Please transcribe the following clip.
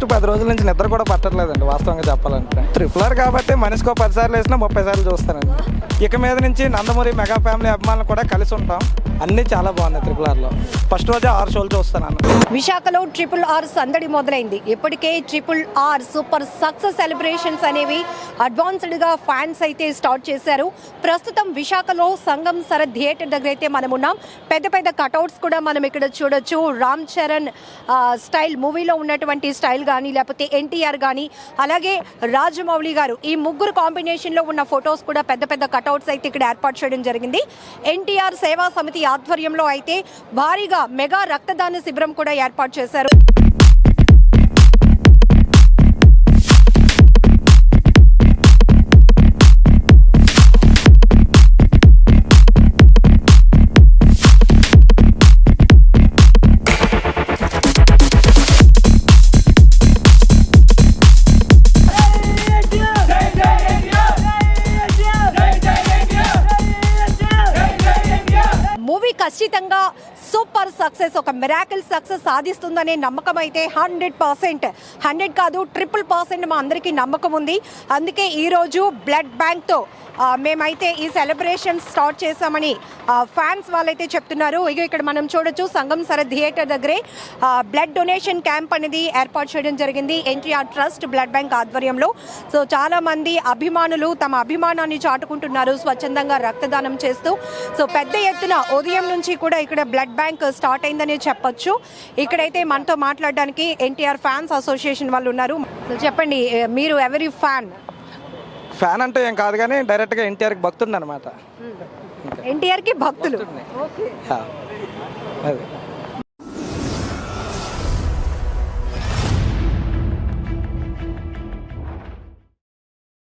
Almost 10 రోజుల నుంచి నిద్ర కూడా పట్టట్లేదండి వాస్తవంగా చెప్పాలంటే. RRR కాబట్టి మనిషికో 10 సార్లు వేసినా 30 సార్లు చూస్తానండి. ఇక మీద నుంచి నందమూరి మెగా ఫ్యామిలీ అభిమానులు కూడా కలిసి ఉంటాం. అన్నీ చాలా బాగున్నాయి RRRలో. ఫస్ట్ రోజే 6 షోలు చూస్తాను. విశాఖలో RRR సందడి మొదలైంది. ఇప్పటికే RRR సూపర్ సక్సెస్ సెలబ్రేషన్స్ అనేవి అడ్వాన్స్డ్గా ఫ్యాన్స్ అయితే స్టార్ట్ చేశారు. ప్రస్తుతం విశాఖలో సంగం సర థియేటర్ దగ్గర అయితే మనం ఉన్నాం. పెద్ద పెద్ద కటౌట్స్ కూడా మనం ఇక్కడ చూడొచ్చు. రామ్ చరణ్ స్టైల్ మూవీలో ఉన్నటువంటి స్టైల్ కానీ, లేకపోతే ఎన్టీఆర్ కానీ, అలాగే రాజమౌళి గారు, ఈ ముగ్గురు కాంబినేషన్లో ఉన్న ఫొటోస్ కూడా పెద్ద పెద్ద కటౌట్స్ అయితే ఇక్కడ ఏర్పాటు చేయడం జరిగింది. ఎన్టీఆర్ సేవా సమితి ఆధ్వర్యంలో అయితే భారీగా మెగా రక్తదాన శిబిరం కూడా ఏర్పాటు చేశారు. మూవీ ఖచ్చితంగా సూపర్ సక్సెస్, ఒక మిరాకిల్ సక్సెస్ సాధిస్తుందనే నమ్మకం అయితే 100%, 100 కాదు 100% మా అందరికీ నమ్మకం ఉంది. అందుకే ఈరోజు బ్లడ్ బ్యాంక్తో మేమైతే ఈ సెలబ్రేషన్ స్టార్ట్ చేశామని ఫ్యాన్స్ వాళ్ళైతే చెప్తున్నారు. ఇక్కడ మనం చూడొచ్చు సంగం సర థియేటర్ దగ్గరే బ్లడ్ డొనేషన్ క్యాంప్ అనేది ఏర్పాటు చేయడం జరిగింది ఎన్టీఆర్ ట్రస్ట్ బ్లడ్ బ్యాంక్ ఆధ్వర్యంలో. సో చాలామంది అభిమానులు తమ అభిమానాన్ని చాటుకుంటున్నారు స్వచ్ఛందంగా రక్తదానం చేస్తూ. సో పెద్ద ఎత్తున ఉదయం నుంచి కూడా ఇక్కడ బ్లడ్ బ్యాంక్ స్టార్ట్ అయిందని చెప్పొచ్చు. ఇక్కడైతే మనతో మాట్లాడడానికి ఎన్టీఆర్ ఫ్యాన్స్ అసోసియేషన్ వాళ్ళు ఉన్నారు. సో చెప్పండి, మీరు ఎవరి ఫ్యాన్ అంటే ఏం కాదు కానీ డైరెక్ట్గా ఎన్టీఆర్కి భక్తుడు అనమాట. ఎన్టీఆర్కి భక్తులు. అదే